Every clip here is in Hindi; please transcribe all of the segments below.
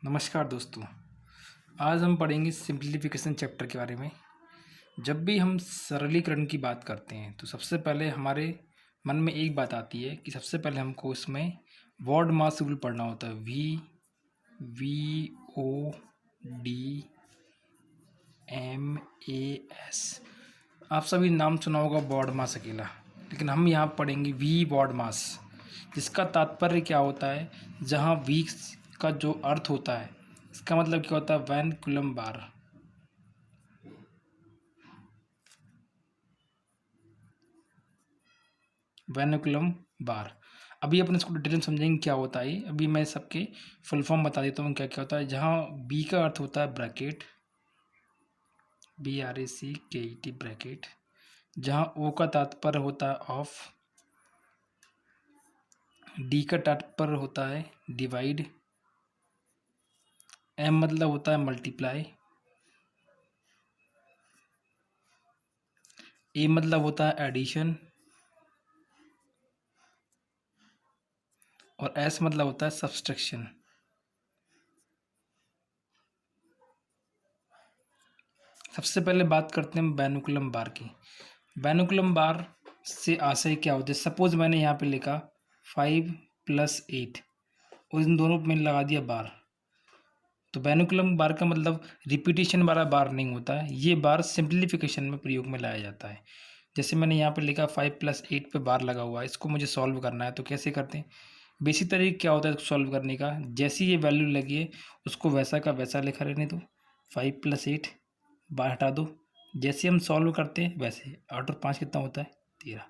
नमस्कार दोस्तों। आज हम पढ़ेंगे सिंप्लीफिकेशन चैप्टर के बारे में। जब भी हम सरलीकरण की बात करते हैं तो सबसे पहले हमारे मन में एक बात आती है कि सबसे पहले हमको इसमें वॉर्ड मास रूल पढ़ना होता है। VODMAS। आप सभी नाम सुना होगा वॉर्ड मास अकेला, लेकिन हम यहाँ पढ़ेंगे वी वॉर्ड मास, जिसका तात्पर्य क्या होता है। जहाँ वी का जो अर्थ होता है, इसका मतलब क्या होता है, वैन कूलम बार। वैन कूलम बार। अभी अपन इसको डिटेल में समझेंगे क्या होता है। अभी मैं सबके फुल फॉर्म बता देता हूँ क्या क्या होता है। जहाँ बी का अर्थ होता है ब्रैकेट, BRACKET ब्रैकेट। जहाँ ओ का तात्पर्य होता है ऑफ, डी का तात्पर्य होता है डिवाइड, एम मतलब होता है मल्टीप्लाई, ए मतलब होता है एडिशन, और एस मतलब होता है सब्सट्रैक्शन। सबसे पहले बात करते हैं बैनुकुलम बार की। बैनुकुलम बार से आशय क्या होता है। सपोज मैंने यहाँ पे लिखा 5 + 8 और इन दोनों पे मैंने लगा दिया बार, तो बैनुकुलम बार का मतलब रिपीटेशन वाला बार नहीं होता है। ये बार सिंप्लीफिकेशन में प्रयोग में लाया जाता है। जैसे मैंने यहाँ पे लिखा 5 + 8 पे बार लगा हुआ है, इसको मुझे सॉल्व करना है। तो कैसे करते हैं, बेसिक तरीका क्या होता है इसको सॉल्व करने का। जैसी ये वैल्यू लगी है उसको वैसा का वैसा लिखा रहने दो। 5 + 8 बार हटा दो। जैसे हम सॉल्व करते हैं वैसे 8 और 5 कितना होता है 13।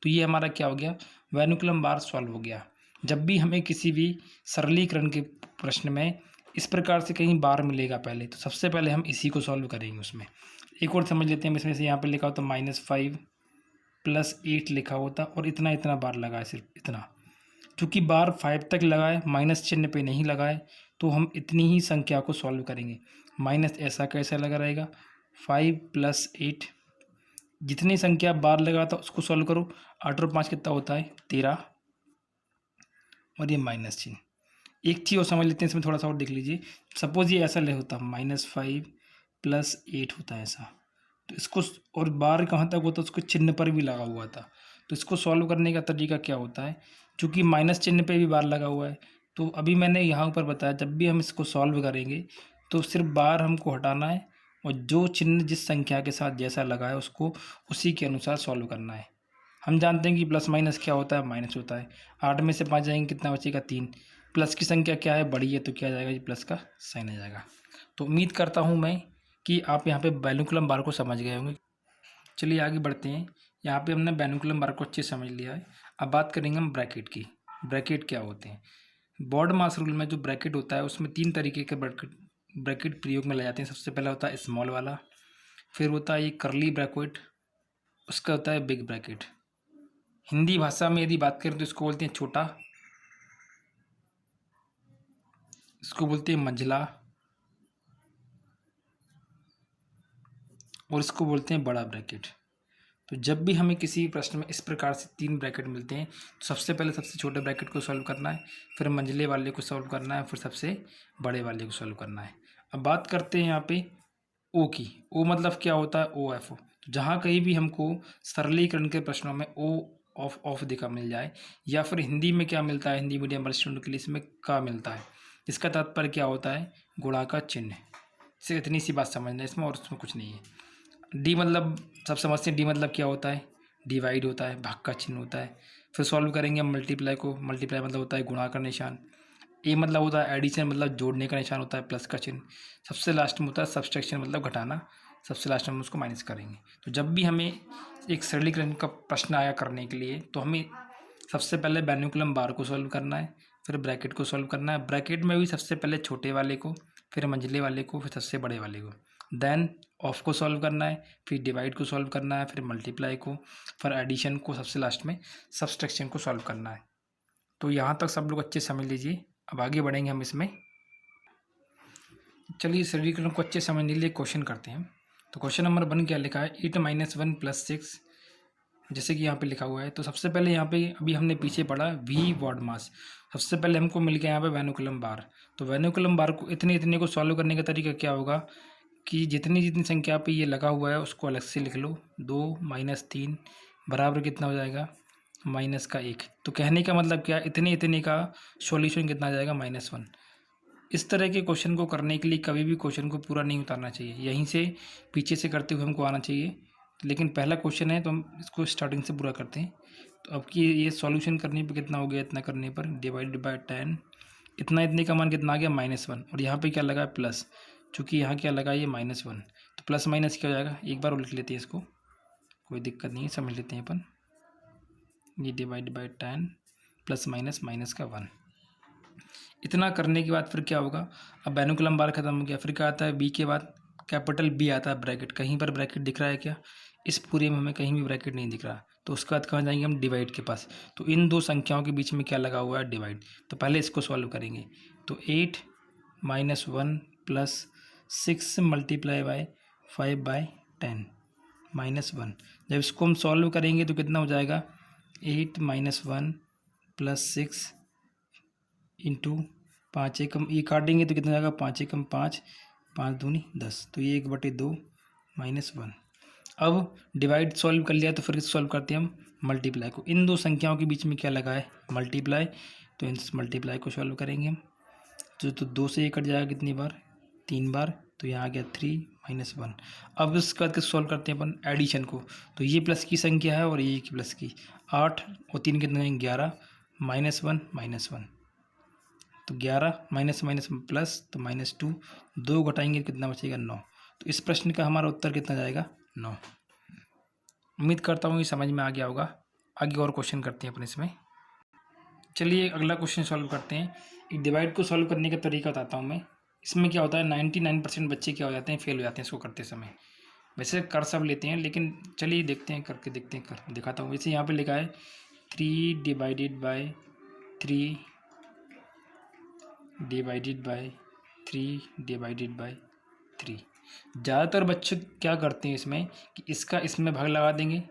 तो ये हमारा क्या हो गया, वैनुकुलम बार सॉल्व हो गया। जब भी हमें किसी भी सरलीकरण के प्रश्न में इस प्रकार से कहीं बार मिलेगा पहले, तो सबसे पहले हम इसी को सॉल्व करेंगे। उसमें एक और समझ लेते हैं। इसमें से यहाँ पे लिखा होता -5 + 8 लिखा होता और इतना इतना बार लगा है, सिर्फ इतना। चूँकि बार 5 तक लगाए, माइनस चिन्ह पे नहीं लगाए, तो हम इतनी ही संख्या को सॉल्व करेंगे। माइनस ऐसा कैसा लगा रहेगा, 5 + 8, जितनी संख्या बार लगा था उसको सॉल्व करो। 8 और 5 कितना होता है 13, और ये माइनस चिन्ह। एक चीज़ और समझ लेते हैं इसमें, थोड़ा सा और देख लीजिए। सपोज ये ऐसा ले होता -5 + 8 होता है ऐसा, तो इसको, और बार कहाँ तक होता है उसको चिन्ह पर भी लगा हुआ था। तो इसको सॉल्व करने का तरीका क्या होता है, चूँकि माइनस चिन्ह पे भी बार लगा हुआ है, तो अभी मैंने यहाँ ऊपर बताया जब भी हम इसको सॉल्व करेंगे तो सिर्फ बार हमको हटाना है, और जो चिन्ह जिस संख्या के साथ जैसा लगा है उसको उसी के अनुसार सॉल्व करना है। हम जानते हैं कि प्लस माइनस क्या होता है, माइनस होता है। 8 में से 5 जाएंगे कितना बचेगा 3। प्लस की संख्या क्या है, बड़ी है, तो क्या जाएगा जी, प्लस का साइन आ जाएगा। तो उम्मीद करता हूँ मैं कि आप यहाँ पे बैनुकुलम बार को समझ गए होंगे। चलिए आगे बढ़ते हैं। यहाँ पे हमने बैनुकुलम बार को अच्छे से समझ लिया है। अब बात करेंगे हम ब्रैकेट की। ब्रैकेट क्या होते हैं। बॉड मास रूल में जो ब्रैकेट होता है उसमें 3 तरीके के ब्रैकेट प्रयोग में लाए जाते हैं। सबसे पहला होता है स्मॉल वाला, फिर होता है ये करली ब्रैकेट, उसका होता है बिग ब्रैकेट। हिंदी भाषा में यदि बात करें तो इसको बोलते हैं छोटा, इसको बोलते हैं मंझला, और इसको बोलते हैं बड़ा ब्रैकेट। तो जब भी हमें किसी प्रश्न में इस प्रकार से 3 ब्रैकेट मिलते हैं तो सबसे पहले सबसे छोटे ब्रैकेट को सॉल्व करना है, फिर मंझले वाले को सॉल्व करना है, फिर सबसे बड़े वाले को सॉल्व करना है। अब बात करते हैं यहाँ पे ओ की। ओ मतलब क्या होता है, OF। जहाँ कहीं भी हमको सरलीकरण के प्रश्नों में ओ ऑफ दिखा मिल जाए, या फिर हिंदी में क्या मिलता है, हिंदी मीडियम वाले स्टूडेंट के लिए इसमें का मिलता है, इसका तात्पर्य क्या होता है, गुणा का चिन्ह। सिर्फ इतनी सी बात समझना है इसमें, और इसमें कुछ नहीं है। डी मतलब सब समझते हैं, डी मतलब क्या होता है, डिवाइड होता है, भाग का चिन्ह होता है। फिर सॉल्व करेंगे हम मल्टीप्लाई को। मल्टीप्लाई मतलब होता है गुणा का निशान। ए मतलब होता है एडिशन, मतलब जोड़ने का निशान होता है, प्लस का चिन्ह। सबसे लास्ट में होता है सब्सट्रैक्शन, मतलब घटाना। सबसे लास्ट में हम उसको माइनस करेंगे। तो जब भी हमें एक सरलीकरण का प्रश्न आया करने के लिए, तो हमें सबसे पहले बैनुकुलम बार को सॉल्व करना है, फिर ब्रैकेट को सॉल्व करना है। ब्रैकेट में भी सबसे पहले छोटे वाले को, फिर मंझले वाले को, फिर सबसे बड़े वाले को। देन ऑफ को सॉल्व करना है, फिर डिवाइड को सॉल्व करना है, फिर मल्टीप्लाई को, फिर एडिशन को, सबसे लास्ट में सब्सट्रैक्शन को सॉल्व करना है। तो यहाँ तक सब लोग अच्छे समझ लीजिए। अब आगे बढ़ेंगे हम इसमें। चलिए सरलीकरण को अच्छे समझने के लिए क्वेश्चन करते हैं। तो क्वेश्चन नंबर 1 क्या लिखा है, 8 - 1 + 6, जैसे कि यहाँ पे लिखा हुआ है। तो सबसे पहले यहाँ पे अभी हमने पीछे पढ़ा वी वॉर्ड मास। सबसे पहले हमको मिल गया यहाँ पे वैनुकुलम बार। तो वैनुकुलम बार को इतने इतने को सॉल्व करने का तरीका क्या होगा कि जितनी जितनी संख्या पे ये लगा हुआ है उसको अलग से लिख लो। 2 माइनस 3 बराबर कितना हो जाएगा, माइनस का 1। तो कहने का मतलब क्या, इतने इतने का सॉल्यूशन कितना आ जाएगा, -1। इस तरह के क्वेश्चन को करने के लिए कभी भी क्वेश्चन को पूरा नहीं उतारना चाहिए, यहीं से पीछे से करते हुए हमको आना चाहिए। लेकिन पहला क्वेश्चन है तो हम इसको स्टार्टिंग से पूरा करते हैं। तो अब कि ये सॉल्यूशन करने पे कितना हो गया, इतना करने पर डिवाइडेड बाय 10, इतना इतने का मान कितना आ गया, -1। और यहाँ पे क्या लगा है, प्लस। चूँकि यहाँ क्या लगा है, ये -1, तो प्लस माइनस क्या हो जाएगा, एक बार और लिख लेते हैं इसको, कोई दिक्कत नहीं है, समझ लेते हैं अपन। ये divide by 10 plus minus minus का 1। इतना करने के बाद फिर क्या होगा, अब वैनुकुलम बार खत्म हो गया, फिर क्या आता है, बी के बाद कैपिटल बी आता है, ब्रैकेट। कहीं पर ब्रैकेट दिख रहा है क्या, इस पूरे में हमें कहीं भी ब्रैकेट नहीं दिख रहा। तो उसके बाद कहाँ जाएंगे हम, डिवाइड के पास। तो इन दो संख्याओं के बीच में क्या लगा हुआ है, डिवाइड। तो पहले इसको सॉल्व करेंगे। तो 8 माइनस 1 प्लस 6 मल्टीप्लाई बाय 5/10 -1। जब इसको हम सॉल्व करेंगे तो कितना हो जाएगा, 8 माइनस 1 प्लस 6 इंटू 5 एकम, ये काटेंगे तो कितना जाएगा, 5 एकम 5, 5 दूनी 10। तो ये 1/2 -1। अब डिवाइड सॉल्व कर लिया तो फिर सॉल्व करते हैं हम मल्टीप्लाई को। इन दो संख्याओं के बीच में क्या लगा है, मल्टीप्लाई। तो इस मल्टीप्लाई को सॉल्व करेंगे हम। तो 2 से ये कट जाएगा कितनी बार, 3 बार। तो यहाँ आ गया 3 -1। अब इसके बाद सॉल्व करते हैं अपन एडिशन को। तो ये प्लस की संख्या है और ये की प्लस की, 8 और 3 कितने हैं, 11, -1 -1। तो 11 माइनस माइनस प्लस, तो -2, 2 घटाएंगे कितना बचेगा, 9। तो इस प्रश्न का हमारा उत्तर कितना जाएगा, 9। उम्मीद करता हूँ ये समझ में आ गया होगा। आगे और क्वेश्चन करते हैं अपन इसमें। चलिए अगला क्वेश्चन सॉल्व करते हैं। एक डिवाइड को सॉल्व करने का तरीका बताता हूँ मैं। इसमें क्या होता है, 99% बच्चे क्या हो जाते हैं, फेल हो जाते हैं इसको करते समय। वैसे कर सब लेते हैं, लेकिन चलिए देखते हैं, करके देखते हैं, कर दिखाता हूँ। वैसे यहाँ पे लिखा है 3 divided by 3 divided by 3 divided by 3। ज़्यादातर बच्चे क्या करते हैं इसमें कि इसका इसमें भाग लगा देंगे,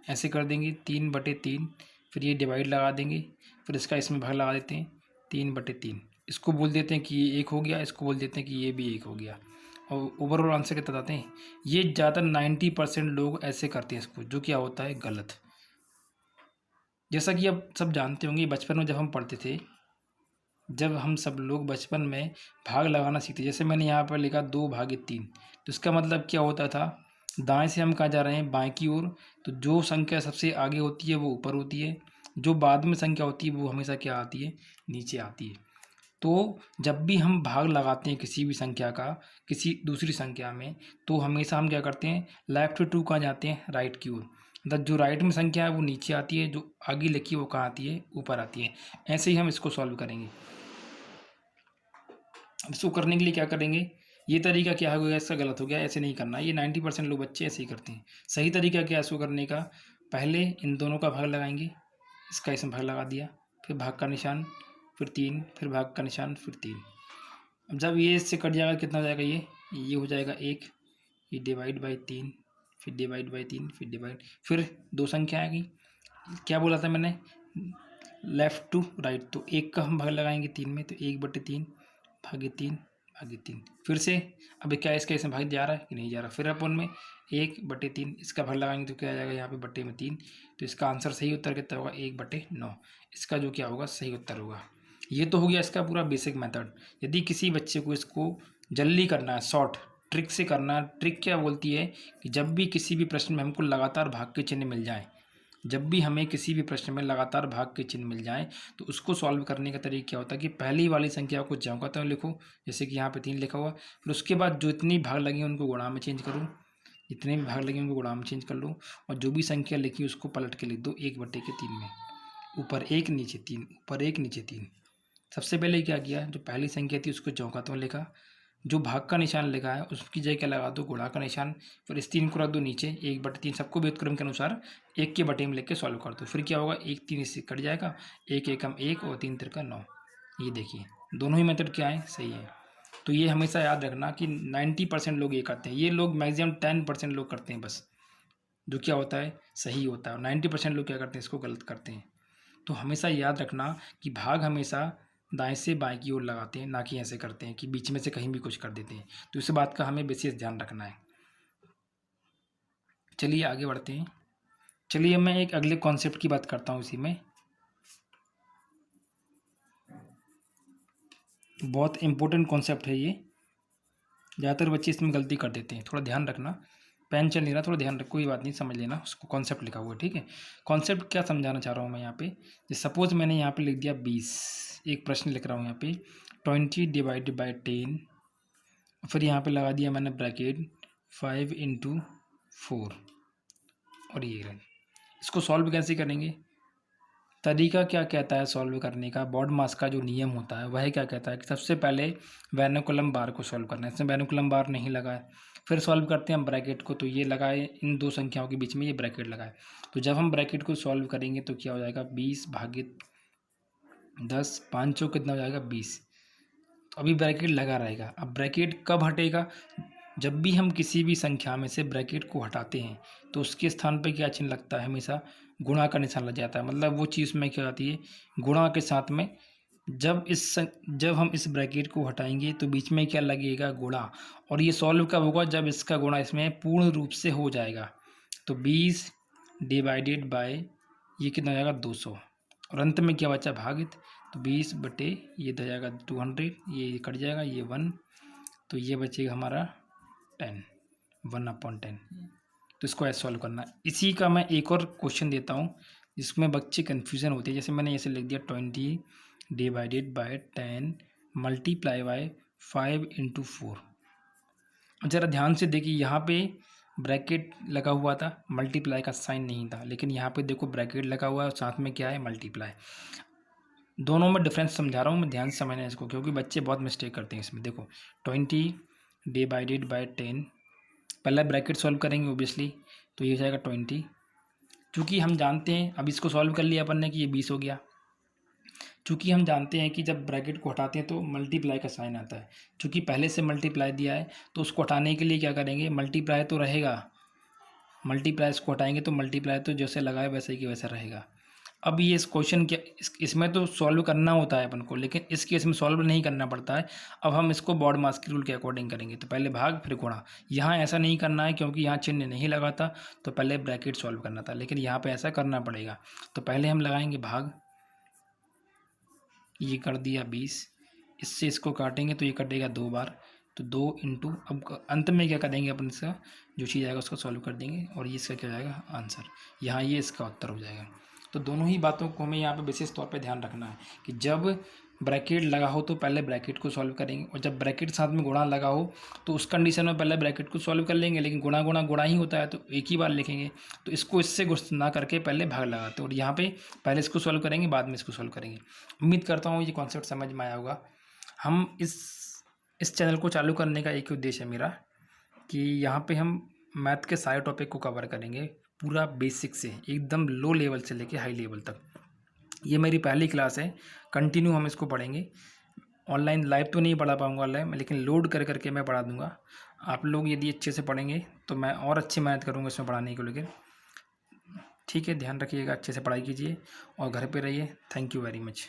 ऐसे कर देंगे 3/3, फिर ये डिवाइड लगा देंगे, फिर इसका इसमें भाग लगा देते हैं 3/3। इसको बोल देते हैं कि ये 1 हो गया, इसको बोल देते हैं कि ये भी 1 हो गया, और ओवरऑल आंसर कितना बताते हैं। ये ज़्यादातर 90% लोग ऐसे करते हैं इसको, जो क्या होता है, गलत। जैसा कि आप सब जानते होंगे, बचपन में जब हम पढ़ते थे, जब हम सब लोग बचपन में भाग लगाना सीखते, जैसे मैंने यहाँ पर लिखा 2/3, तो इसका मतलब क्या होता था, दाएं से हम कहाँ जा रहे हैं, बाएं की ओर। तो जो संख्या सबसे आगे होती है वो ऊपर होती है, जो बाद में संख्या होती है वो हमेशा क्या आती है, नीचे आती है। तो जब भी हम भाग लगाते हैं किसी भी संख्या का किसी दूसरी संख्या में, तो हमेशा हम क्या करते हैं, लेफ्ट टू कहाँ जाते हैं, राइट की ओर। मतलब जो राइट में संख्या है वो नीचे आती है, जो आगे लिखी है वो कहाँ आती है, ऊपर आती है। ऐसे ही हम इसको सॉल्व करेंगे। इसको करने के लिए क्या करेंगे, ये तरीका क्या हो गया, इसका गलत हो गया, ऐसे नहीं करना। ये 90% लोग बच्चे ऐसे ही करते हैं। सही तरीका क्या है इसको करने का, पहले इन दोनों का भाग लगाएंगे, इसका इसमें भाग लगा दिया, फिर भाग का निशान, फिर 3, फिर भाग का निशान, फिर 3। अब जब ये इससे कट जाएगा कितना हो जाएगा, ये हो जाएगा 1, ये डिवाइड बाई 3, फिर डिवाइड बाई 3, फिर डिवाइड, फिर 2 संख्या आएगी। क्या बोला था मैंने, लेफ्ट टू राइट। तो 1 का हम भाग लगाएंगे 3 में, तो 1/3 भागे 3 फिर से। अब क्या इसका इसमें भाग जा रहा है कि नहीं जा रहा, फिर अपन में 1/3 इसका भाग लगाएंगे तो क्या आ जाएगा, यहाँ पे बट्टे में 3। तो इसका आंसर सही उत्तर कितना होगा, 1/9। इसका जो क्या होगा, सही उत्तर होगा। ये तो हो गया इसका पूरा बेसिक मेथड। यदि किसी बच्चे को इसको जल्दी करना है, शॉर्ट ट्रिक से करना है, ट्रिक क्या बोलती है कि जब भी किसी भी प्रश्न में हमको लगातार भाग के चिन्ह मिल जाए, जब भी हमें किसी भी प्रश्न में लगातार भाग के चिन्ह मिल जाएं, तो उसको सॉल्व करने का तरीका क्या होता है कि पहली वाली संख्या को ज्यों लिखो, जैसे कि यहाँ पे 3 लिखा हुआ, फिर उसके बाद जो इतनी भाग लगी उनको गुणा में चेंज करो, जितने भी भाग लगे उनको गुणा में चेंज कर लो, और जो भी संख्या लिखी उसको पलट के लिख दो 1/3 में, ऊपर 1 नीचे 3, ऊपर 1 नीचे 3। सबसे पहले क्या किया, जो पहली संख्या थी उसको ज्यों लिखा, जो भाग का निशान लिखा है उसकी जगह क्या लगा दो, गुणा का निशान, फिर इस 3 को रख दो नीचे, 1/3 सबको व्युत्क्रम के अनुसार 1 के बटे में लिख के सॉल्व कर दो। फिर क्या होगा, 1 3 इससे कट जाएगा, 1 एकम 1 और 3 तिरका 9। ये देखिए दोनों ही मेथड क्या है, सही है। तो ये हमेशा याद रखना कि 90% लोग ये करते हैं, ये लोग मैक्सिमम 10% लोग करते हैं बस, जो क्या होता है, सही होता है। और 90% लोग क्या करते हैं, इसको गलत करते हैं। तो हमेशा याद रखना कि भाग हमेशा दाएं से बाएं की ओर लगाते हैं, ना कि ऐसे करते हैं कि बीच में से कहीं भी कुछ कर देते हैं। तो इस बात का हमें विशेष ध्यान रखना है। चलिए आगे बढ़ते हैं। चलिए मैं एक अगले कॉन्सेप्ट की बात करता हूँ इसी में। बहुत इंपॉर्टेंट कॉन्सेप्ट है ये, ज़्यादातर बच्चे इसमें गलती कर देते हैं, थोड़ा ध्यान रखना। पेन चल नहीं रहा, थोड़ा ध्यान रख, कोई बात नहीं, समझ लेना, उसको कॉन्सेप्ट लिखा हुआ है, ठीक है। कॉन्सेप्ट क्या समझाना चाह रहा हूँ मैं यहाँ पे, सपोज मैंने यहाँ पे लिख दिया 20, एक प्रश्न लिख रहा हूँ यहाँ पे 20 डिवाइडेड बाई 10, फिर यहाँ पे लगा दिया मैंने ब्रैकेट 5 × 4 और ये रहे। इसको सॉल्व कैसे करेंगे, तरीका क्या कहता है सॉल्व करने का, बॉड मास का जो नियम होता है वह क्या कहता है कि सबसे पहले वैनोकुलम बार को सॉल्व करना है। इसमें वैनोकुलम बार नहीं लगा है, फिर सॉल्व करते हैं हम ब्रैकेट को, तो ये लगाए इन दो संख्याओं के बीच में ये ब्रैकेट लगाए। तो जब हम ब्रैकेट को सॉल्व करेंगे तो क्या हो जाएगा 20 भागित 10, 5 कितना हो जाएगा 20। तो अभी ब्रैकेट लगा रहेगा। अब ब्रैकेट कब हटेगा, जब भी हम किसी भी संख्या में से ब्रैकेट को हटाते हैं तो उसके स्थान पर क्या चिन्ह लगता है, हमेशा गुणा का निशान लग जाता है। मतलब वो चीज़ में क्या आती है, गुणा के साथ में जब हम इस ब्रैकेट को हटाएंगे तो बीच में क्या लगेगा, गुणा। और ये सॉल्व कब होगा, जब इसका गुणा इसमें पूर्ण रूप से हो जाएगा। तो 20 डिवाइडेड बाय ये कितना हो जाएगा 200, और अंत में क्या बचा भागित, तो 20 बटे ये हो जाएगा 200, ये कट जाएगा, ये 1, तो ये बचेगा हमारा 10, 1/10। तो इसको ऐसे सॉल्व करना है। इसी का मैं एक और क्वेश्चन देता हूँ जिसमें बच्चे कन्फ्यूज़न होती है। जैसे मैंने ऐसे लिख दिया 20 डिवाइडेड बाय 10 मल्टीप्लाई बाय 5 × 4। ज़रा ध्यान से देखिए, यहाँ पे ब्रैकेट लगा हुआ था, मल्टीप्लाई का साइन नहीं था, लेकिन यहाँ पे देखो ब्रैकेट लगा हुआ है और साथ में क्या है, मल्टीप्लाई। दोनों में डिफरेंस समझा रहा हूँ मैं, ध्यान से समझना इसको, क्योंकि बच्चे बहुत मिस्टेक करते हैं इसमें। देखो 20 डिवाइडेड बाय 10, पहला ब्रैकेट सॉल्व करेंगे ओबियसली, तो ये हो जाएगा 20। चूँकि हम जानते हैं, अब इसको सॉल्व कर लिया अपन ने कि ये 20 हो गया। चूँकि हम जानते हैं कि जब ब्रैकेट को हटाते हैं तो मल्टीप्लाई का साइन आता है, चूँकि पहले से मल्टीप्लाई दिया है तो उसको हटाने के लिए क्या करेंगे, मल्टीप्लाई तो रहेगा, मल्टीप्लाई इसको हटाएंगे तो मल्टीप्लाई तो जैसे लगाए वैसे ही वैसा रहेगा। अब ये इस क्वेश्चन के इसमें तो सॉल्व करना होता है अपन को, लेकिन इस केस में सॉल्व नहीं करना पड़ता है। अब हम इसको बॉड मास के रूल के अकॉर्डिंग करेंगे, तो पहले भाग फिर गुणा। यहाँ ऐसा नहीं करना है क्योंकि यहाँ चिन्ह नहीं लगा था, तो पहले ब्रैकेट सॉल्व करना था, लेकिन यहाँ पे ऐसा करना पड़ेगा। तो पहले हम लगाएंगे भाग, ये कर दिया 20, इससे इसको काटेंगे तो ये कटेगा 2 बार, तो 2 × अब अंत में क्या करेंगे अपन, इसका जो चीज़ आएगा उसको सॉल्व कर देंगे और ये इसका क्या जाएगा आंसर, यहाँ ये इसका उत्तर हो जाएगा। तो दोनों ही बातों को हमें यहाँ पे विशेष तौर पे ध्यान रखना है कि जब ब्रैकेट लगा हो तो पहले ब्रैकेट को सॉल्व करेंगे, और जब ब्रैकेट साथ में गुणा लगा हो तो उस कंडीशन में पहले ब्रैकेट को सॉल्व कर लेंगे, लेकिन गुणा गुणा गुणा ही होता है तो एक ही बार लिखेंगे, तो इसको इससे गुस्त ना करके पहले भाग लगाते हैं, और यहाँ पे पहले इसको सॉल्व करेंगे बाद में इसको सॉल्व करेंगे। उम्मीद करता हूँ ये कॉन्सेप्ट समझ में आया होगा। हम इस चैनल को चालू करने का एक ही उद्देश्य है मेरा कि यहाँ पे हम मैथ के सारे टॉपिक को कवर करेंगे, पूरा बेसिक से एकदम लो लेवल से लेके हाई लेवल तक। ये मेरी पहली क्लास है, कंटिन्यू हम इसको पढ़ेंगे। ऑनलाइन लाइव तो नहीं पढ़ा पाऊँगा लाइव, लेकिन लोड कर करके मैं पढ़ा दूँगा। आप लोग यदि अच्छे से पढ़ेंगे तो मैं और अच्छी मेहनत करूँगा इसमें पढ़ाने को लेकर। ठीक है, ध्यान रखिएगा, अच्छे से पढ़ाई कीजिए और घर पे रहिए। Thank you very much.